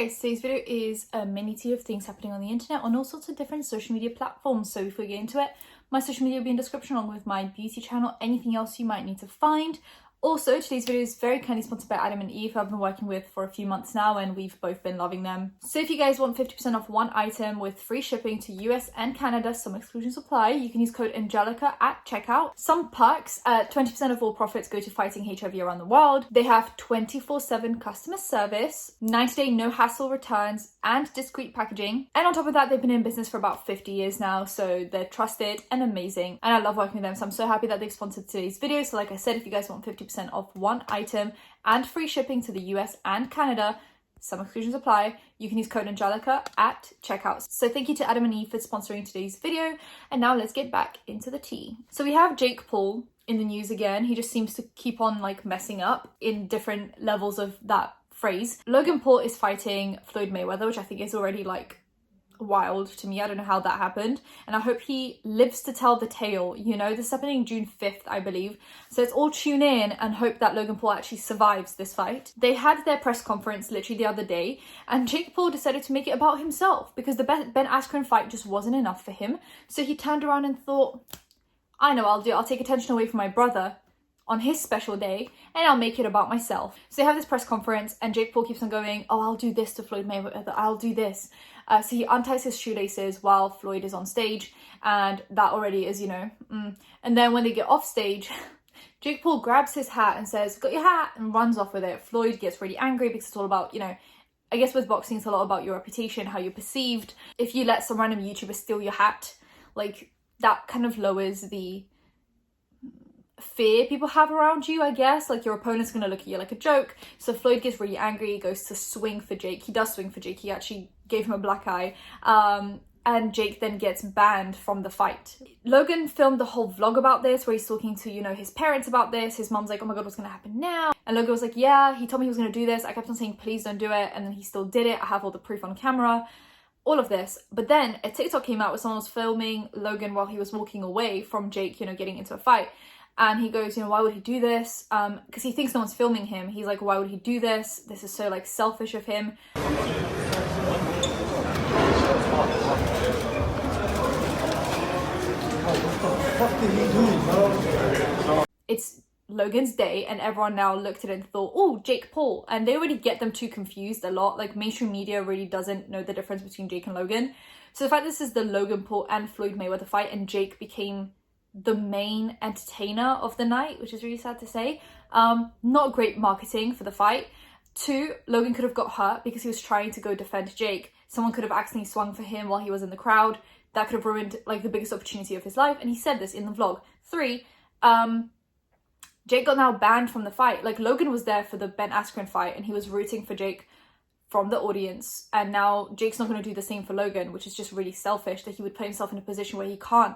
Hey guys, today's video is a mini tea of things happening on the internet on all sorts of different social media platforms. So before we get into it, my social media will be in the description along with my beauty channel, anything else you might need to find. Also, today's video is very kindly sponsored by Adam and Eve, who I've been working with for a few months now, and we've both been loving them. So if you guys want 50% off one item with free shipping to US and Canada, some exclusions apply, you can use code Angelika at checkout. Some perks, 20% of all profits go to fighting HIV around the world. They have 24/7 customer service, 90-day no hassle returns, and discreet packaging. And on top of that, they've been in business for about 50 years now, so they're trusted and amazing. And I love working with them, so I'm so happy that they've sponsored today's video. So like I said, if you guys want 50% off one item and free shipping to the US and Canada, some exclusions apply, you can use code Angelika at checkout. So thank you to Adam and Eve for sponsoring today's video. And now let's get back into the tea. So we have Jake Paul in the news again. He just seems to keep on like messing up in different levels of that phrase. Logan Paul is fighting Floyd Mayweather, which I think is already like wild to me. I don't know how that happened, and I hope he lives to tell the tale. You know, this is happening June 5th, I believe, so let's all tune in and hope that Logan Paul actually survives this fight. They had their press conference literally the other day, and Jake Paul decided to make it about himself because the Ben Askren fight just wasn't enough for him, so he turned around and thought, I know I'll take attention away from my brother on his special day, and I'll make it about myself. So they have this press conference, and Jake Paul keeps on going, oh, I'll do this to Floyd Mayweather, I'll do this. So he unties his shoelaces while Floyd is on stage, and that already is, you know, And then when they get off stage, Jake Paul grabs his hat and says, got your hat, and runs off with it. Floyd gets really angry because it's all about, you know, I guess with boxing, it's a lot about your reputation, how you're perceived. If you let some random YouTuber steal your hat, like, that kind of lowers the fear people have around you, I guess. Like, your opponent's gonna look at you like a joke. So Floyd gets really angry, he goes to swing for Jake. He does swing for Jake, he actually gave him a black eye. And Jake then gets banned from the fight. Logan filmed the whole vlog about this, where he's talking to, you know, his parents about this. His mom's like, oh my god, what's gonna happen now? And Logan was like, yeah, he told me he was gonna do this. I kept on saying, please don't do it. And then he still did it. I have all the proof on camera. All of this. But then a TikTok came out where someone was filming Logan while he was walking away from Jake, you know, getting into a fight. And he goes, you know, why would he do this? Because he thinks no one's filming him. He's like, why would he do this? This is so, like, selfish of him. It's Logan's day, and everyone now looked at it and thought, oh, Jake Paul. And they already get them too confused a lot. Like, mainstream media really doesn't know the difference between Jake and Logan. So the fact this is the Logan Paul and Floyd Mayweather fight, and Jake became the main entertainer of the night, which is really sad to say. Not great marketing for the fight. 2, Logan could have got hurt because he was trying to go defend Jake. Someone could have accidentally swung for him while he was in the crowd. That could have ruined, like, the biggest opportunity of his life, and he said this in the vlog. 3, Jake got now banned from the fight. Like, Logan was there for the Ben Askren fight, and he was rooting for Jake from the audience, and now Jake's not going to do the same for Logan, which is just really selfish that he would put himself in a position where he can't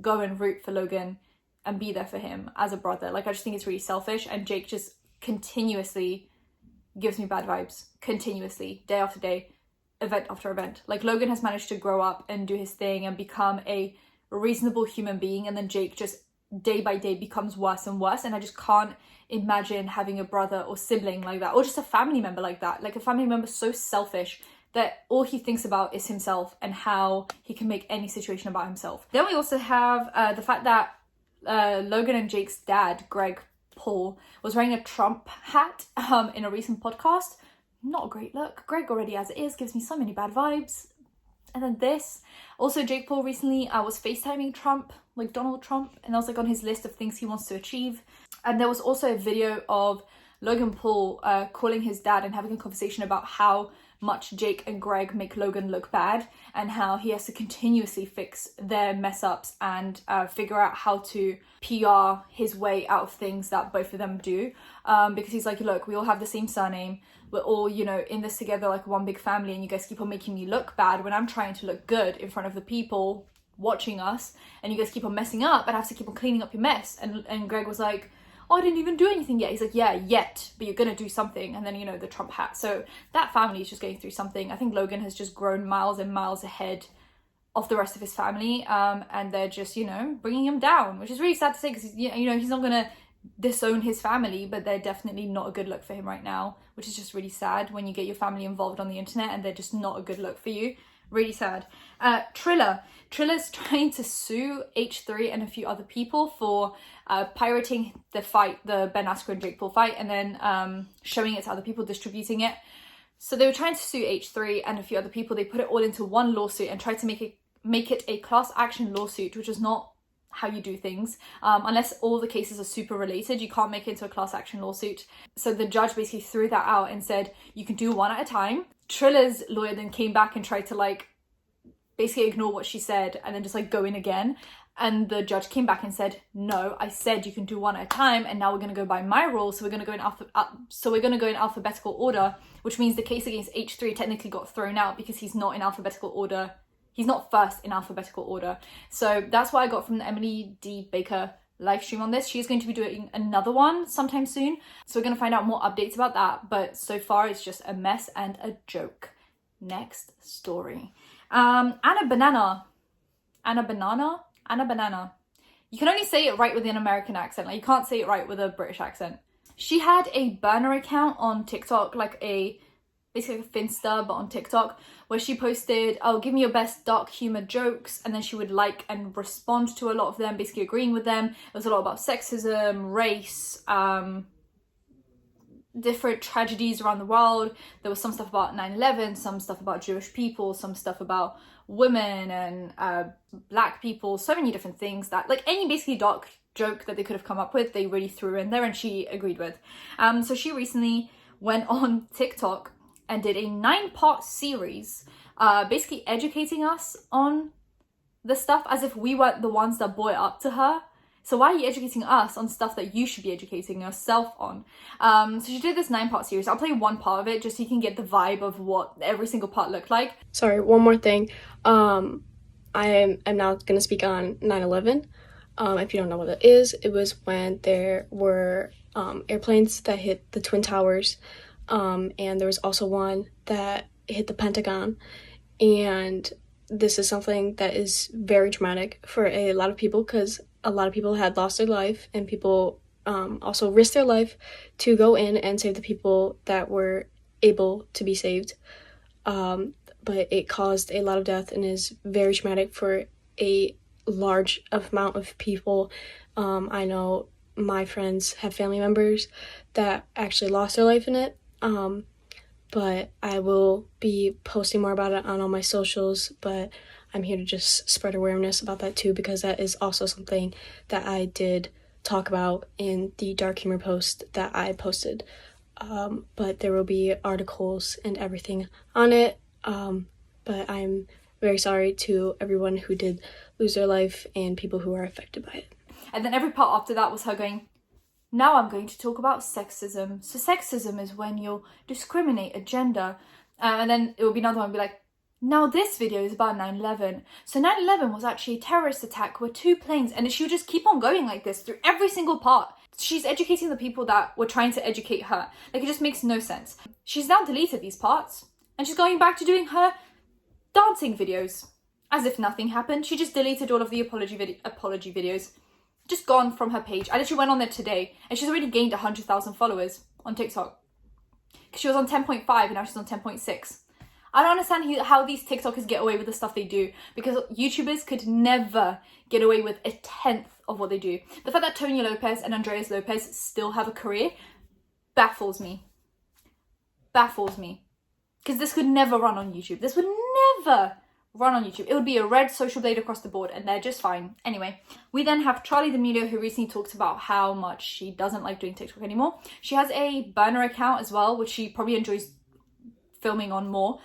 go and root for Logan and be there for him as a brother. Like, I just think it's really selfish, and Jake just continuously gives me bad vibes. Continuously, day after day, event after event. Like, Logan has managed to grow up and do his thing and become a reasonable human being, and then Jake just day by day becomes worse and worse, and I just can't imagine having a brother or sibling like that, or just a family member like that. Like, a family member so selfish that all he thinks about is himself and how he can make any situation about himself. Then we also have the fact that Logan and Jake's dad, Greg Paul, was wearing a Trump hat in a recent podcast. Not a great look. Greg already as it is gives me so many bad vibes. And then this. Also, Jake Paul recently was FaceTiming Trump, like Donald Trump, and that was like on his list of things he wants to achieve. And there was also a video of Logan Paul calling his dad and having a conversation about how much Jake and Greg make Logan look bad, and how he has to continuously fix their mess ups and figure out how to PR his way out of things that both of them do. Because he's like, look, we all have the same surname. We're all, you know, in this together like one big family, and you guys keep on making me look bad when I'm trying to look good in front of the people watching us, and you guys keep on messing up, and I have to keep on cleaning up your mess. And Greg was like, oh, I didn't even do anything yet. He's like, yeah, yet, but you're gonna do something. And then, you know, the Trump hat. So that family is just going through something. I think Logan has just grown miles and miles ahead of the rest of his family, and they're just, you know, bringing him down, which is really sad to say, because, you know, he's not gonna disown his family, but they're definitely not a good look for him right now, which is just really sad when you get your family involved on the internet and they're just not a good look for you. Really sad. Triller's trying to sue H3 and a few other people for pirating the fight, the Ben Askren and Jake Paul fight, and then showing it to other people, distributing it. So they were trying to sue H3 and a few other people. They put it all into one lawsuit and tried to make it a class action lawsuit, which is not how you do things. Unless all the cases are super related, you can't make it into a class action lawsuit. So the judge basically threw that out and said, you can do one at a time. Triller's lawyer then came back and tried to like basically ignore what she said and then just like go in again. And the judge came back and said, no, I said you can do one at a time, and now we're going to go by my rules. So we're going to go in alphabetical order, which means the case against H3 technically got thrown out because he's not in alphabetical order. He's not first in alphabetical order. So that's what I got from the Emily D. Baker live stream on this. She's going to be doing another one sometime soon. So we're going to find out more updates about that. But so far it's just a mess and a joke. Next story. Anna Banana. You can only say it right with an American accent. Like, you can't say it right with a British accent. She had a burner account on TikTok, like basically like a Finsta, but on TikTok, where she posted, oh, give me your best dark humor jokes, and then she would like and respond to a lot of them, basically agreeing with them. It was a lot about sexism, race, different tragedies around the world. There was some stuff about 9/11, some stuff about Jewish people, some stuff about women and black people, so many different things that, like, any basically dark joke that they could have come up with, they really threw in there and she agreed with. So she recently went on TikTok and did a 9-part series, basically educating us on the stuff as if we weren't the ones that brought it up to her. So why are you educating us on stuff that you should be educating yourself on? So she did this 9-part series. I'll play one part of it just so you can get the vibe of what every single part looked like. Sorry, one more thing. I am now going to speak on 9/11. If you don't know what it is, it was when there were airplanes that hit the Twin Towers. And there was also one that hit the Pentagon. And this is something that is very traumatic for a lot of people, because a lot of people had lost their life, and people also risked their life to go in and save the people that were able to be saved. But it caused a lot of death and is very traumatic for a large amount of people. I know my friends have family members that actually lost their life in it. But I will be posting more about it on all my socials, but I'm here to just spread awareness about that too, because that is also something that I did talk about in the dark humor post that I posted. But there will be articles and everything on it. But I'm very sorry to everyone who did lose their life and people who are affected by it. And then every part after that was her going, now I'm going to talk about sexism. So sexism is when you discriminate a gender. And then it will be another one, be like, now this video is about 9/11. So 9/11 was actually a terrorist attack where 2 planes, and she would just keep on going like this through every single part. She's educating the people that were trying to educate her. Like, it just makes no sense. She's now deleted these parts, and she's going back to doing her dancing videos. As if nothing happened. She just deleted all of the apology videos. Just gone from her page. I literally went on there today, and she's already gained 100,000 followers on TikTok. She was on 10.5 and now she's on 10.6. I don't understand how these TikTokers get away with the stuff they do, because YouTubers could never get away with 1/10 of what they do. The fact that Tony Lopez and Andreas Lopez still have a career baffles me. Baffles me. Because this could never run on YouTube. This would never run on YouTube. It would be a red social blade across the board, and they're just fine. Anyway, we then have Charli D'Amelio, who recently talked about how much she doesn't like doing TikTok anymore. She has a burner account as well, which she probably enjoys filming on more.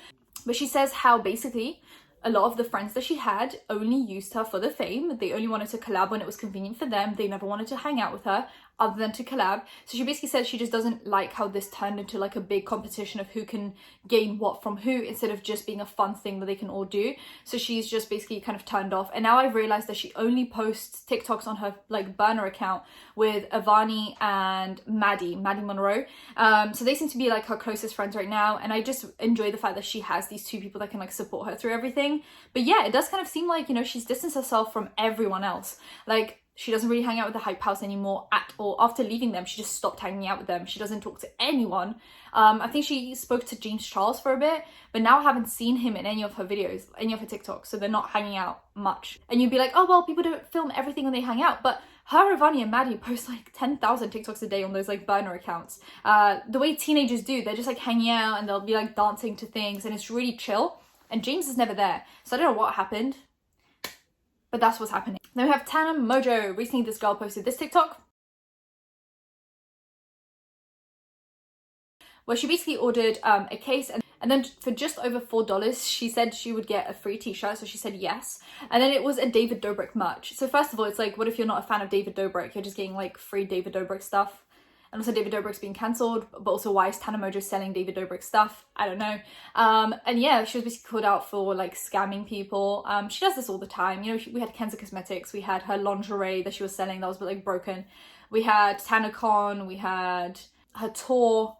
But she says how basically a lot of the friends that she had only used her for the fame. They only wanted to collab when it was convenient for them. They never wanted to hang out with her other than to collab. So she basically said she just doesn't like how this turned into like a big competition of who can gain what from who, instead of just being a fun thing that they can all do. So she's just basically kind of turned off. And now I've realized that she only posts TikToks on her like burner account with Avani and Maddie Monroe. So they seem to be like her closest friends right now. And I just enjoy the fact that she has these 2 people that can like support her through everything. But yeah, it does kind of seem like, you know, she's distanced herself from everyone else. Like, She doesn't really hang out with the Hype House anymore at all. After leaving them, she just stopped hanging out with them. She doesn't talk to anyone. I think she spoke to James Charles for a bit, but now I haven't seen him in any of her videos, any of her TikToks, so they're not hanging out much. And you'd be like, oh, well, people don't film everything when they hang out, but her, Ivani, and Maddie post like 10,000 TikToks a day on those like burner accounts. The way teenagers do, they're just like hanging out and they'll be like dancing to things, and it's really chill. And James is never there, so I don't know what happened, but that's what's happening. Then we have Tana Mongeau. Recently, this girl posted this TikTok where she basically ordered a case, and then for just over $4, she said she would get a free t-shirt, so she said yes. And then it was a David Dobrik merch. So first of all, it's like, what if you're not a fan of David Dobrik? You're just getting like free David Dobrik stuff. And also David Dobrik's being cancelled, but also why is Tana Mongeau selling David Dobrik stuff? I don't know. And yeah, she was basically called out for like scamming people. She does this all the time. You know, we had Kenza Cosmetics, we had her lingerie that she was selling that was a bit like broken. We had TanaCon, we had her tour.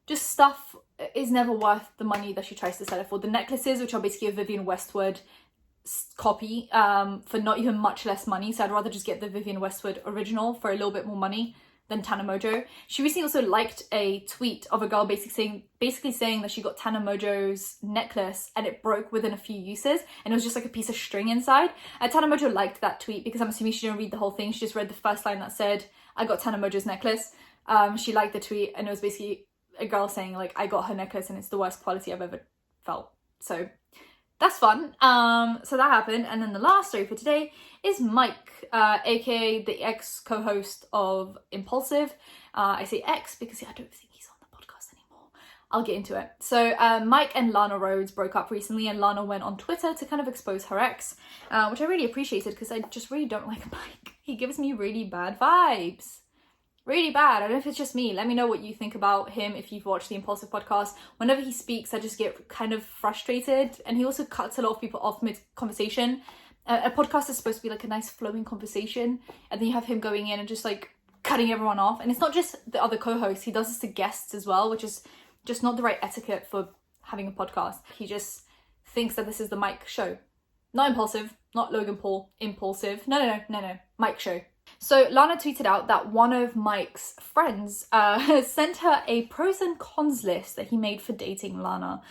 Just stuff is never worth the money that she tries to sell it for. The necklaces, which are basically a Vivienne Westwood copy, for not even much less money. So I'd rather just get the Vivienne Westwood original for a little bit more money than Tana Mongeau. She recently also liked a tweet of a girl basically saying that she got Tana Mongeau's necklace and it broke within a few uses, and it was just like a piece of string inside. And Tana Mongeau liked that tweet because I'm assuming she didn't read the whole thing. She just read the first line that said, I got Tana Mongeau's necklace. She liked the tweet, and it was basically a girl saying like, I got her necklace and it's the worst quality I've ever felt. So that's fun. So that happened. And then the last story for today is Mike, aka the ex-co-host of Impulsive. I say ex because I don't think he's on the podcast anymore. I'll get into it. So Mike and Lana Rhoades broke up recently, and Lana went on Twitter to kind of expose her ex, which I really appreciated because I just really don't like Mike. He gives me really bad vibes. Really bad. I don't know if it's just me. Let me know what you think about him if you've watched the Impulsive podcast. Whenever he speaks, I just get kind of frustrated, and he also cuts a lot of people off mid-conversation. A podcast is supposed to be like a nice flowing conversation, and then you have him going in and just like cutting everyone off. And it's not just the other co-hosts, he does this to guests as well, which is just not the right etiquette for having a podcast. He just thinks that this is the Mike show. Not Impulsive, not Logan Paul, Impulsive. No, Mike show. So Lana tweeted out that one of Mike's friends sent her a pros and cons list that he made for dating Lana.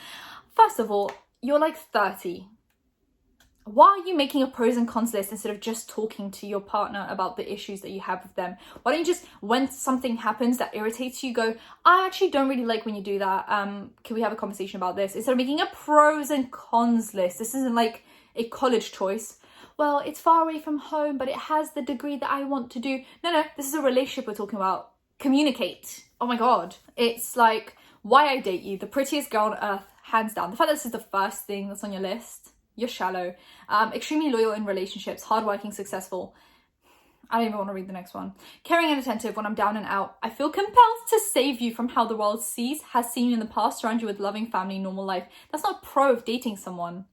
First of all, you're like 30. Why are you making a pros and cons list instead of just talking to your partner about the issues that you have with them? Why don't you just, when something happens that irritates you, go, I actually don't really like when you do that. Can we have a conversation about this? Instead of making a pros and cons list. This isn't like a college choice. Well, it's far away from home, but it has the degree that I want to do. No, this is a relationship we're talking about. Communicate. Oh my God. It's like, why I date you, the prettiest girl on earth, hands down. The fact that this is the first thing that's on your list, you're shallow. Extremely loyal in relationships, hardworking, successful. I don't even want to read the next one. Caring and attentive when I'm down and out. I feel compelled to save you from how the world has seen you in the past, surround you with loving family, normal life. That's not a pro of dating someone.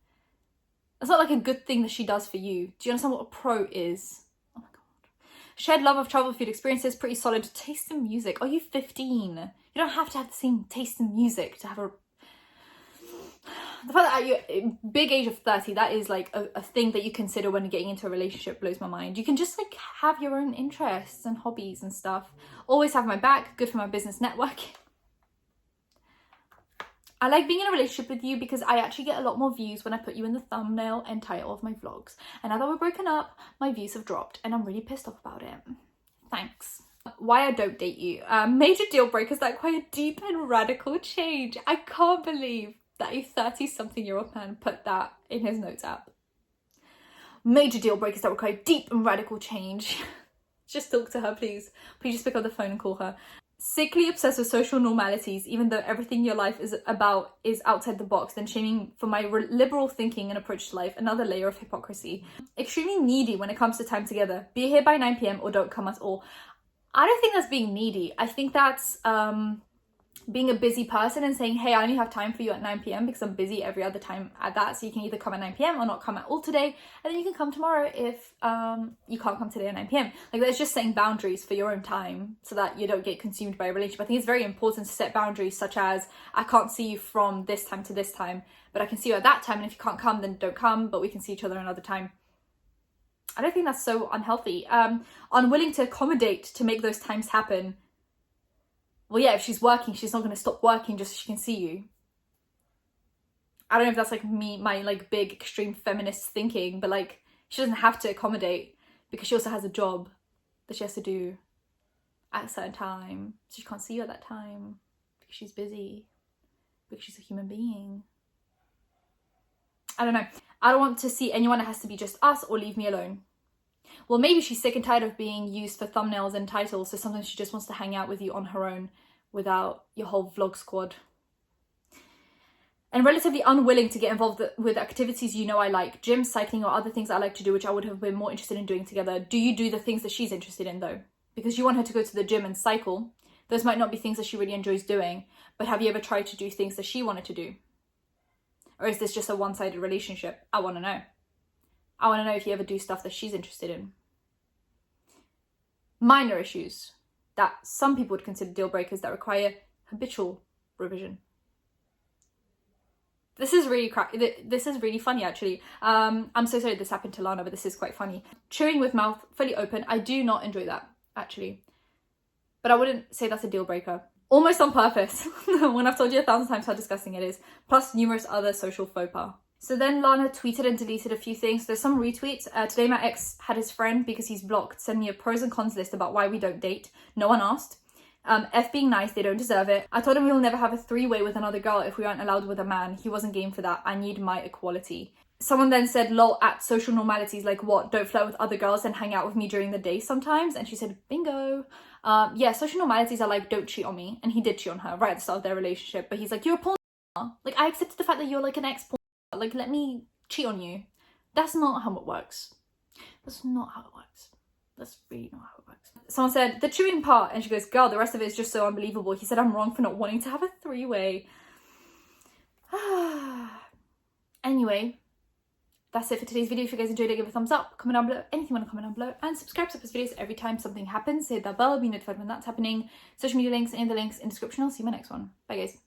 That's not like a good thing that she does for you. Do you understand what a pro is? Oh my God. Shared love of travel, food experiences, pretty solid. Taste in music. Are you 15? You don't have to have the same taste in music to have a... The fact that at your big age of 30, that is like a thing that you consider when getting into a relationship blows my mind. You can just like have your own interests and hobbies and stuff. Always have my back. Good for my business network. I like being in a relationship with you because I actually get a lot more views when I put you in the thumbnail and title of my vlogs. And now that we're broken up, my views have dropped and I'm really pissed off about it. Thanks. Why I don't date you. Major deal breakers that require deep and radical change. I can't believe that a 30-something-year-old man put that in his notes app. Major deal breakers that require deep and radical change. Just talk to her, please. Please just pick up the phone and call her. Sickly obsessed with social normalities, even though everything your life is about is outside the box, then shaming for my liberal thinking and approach to life, another layer of hypocrisy. Extremely needy when it comes to time together. Be here by 9 p.m. or don't come at all. I don't think that's being needy. I think that's being a busy person and saying, hey, I only have time for you at 9 p.m. because I'm busy every other time at that. So you can either come at 9 p.m. or not come at all today. And then you can come tomorrow if you can't come today at 9 p.m. Like, that's just setting boundaries for your own time so that you don't get consumed by a relationship. I think it's very important to set boundaries such as, I can't see you from this time to this time, but I can see you at that time. And if you can't come, then don't come, but we can see each other another time. I don't think that's so unhealthy. Unwilling to accommodate to make those times happen. Well, yeah, if she's working, she's not going to stop working just so she can see you. I don't know if that's like my like big extreme feminist thinking, but like she doesn't have to accommodate because she also has a job that she has to do at a certain time. So she can't see you at that time because she's busy, because she's a human being. I don't know. I don't want to see anyone that has to be just us or leave me alone. Well, maybe she's sick and tired of being used for thumbnails and titles, so sometimes she just wants to hang out with you on her own without your whole vlog squad. And relatively unwilling to get involved with activities you know I like, gym, cycling, or other things I like to do, which I would have been more interested in doing together. Do you do the things that she's interested in, though? Because you want her to go to the gym and cycle. Those might not be things that she really enjoys doing, but have you ever tried to do things that she wanted to do? Or is this just a one-sided relationship? I want to know. I want to know if you ever do stuff that she's interested in. Minor issues that some people would consider deal breakers that require habitual revision. This is really funny, actually. I'm so sorry this happened to Lana, but this is quite funny. Chewing with mouth fully open. I do not enjoy that, actually. But I wouldn't say that's a deal breaker. Almost on purpose, when I've told you 1,000 times how disgusting it is. Plus numerous other social faux pas. So then Lana tweeted and deleted a few things. There's some retweets. Today my ex had his friend, because he's blocked, send me a pros and cons list about why we don't date. No one asked. F being nice, they don't deserve it. I told him we'll never have a three-way with another girl if we aren't allowed with a man. He wasn't game for that. I need my equality. Someone then said, lol, at social normalities, like what? Don't flirt with other girls and hang out with me during the day sometimes? And she said, bingo. Yeah, social normalities are like, don't cheat on me. And he did cheat on her right at the start of their relationship. But he's like, you're a porn star. Like, I accepted the fact that you're like an ex-porn star. Like, let me cheat on you. That's not how it works. That's not how it works. That's really not how it works. Someone said, the chewing part. And she goes, girl, the rest of it is just so unbelievable. He said I'm wrong for not wanting to have a three-way. Anyway, that's it for today's video. If you guys enjoyed it, give it a thumbs up, comment down below, anything you want to comment down below, and subscribe to post videos every time something happens. Hit that bell, be notified when that's happening. Social media links and the links in the description. I'll see you in my next one. Bye guys.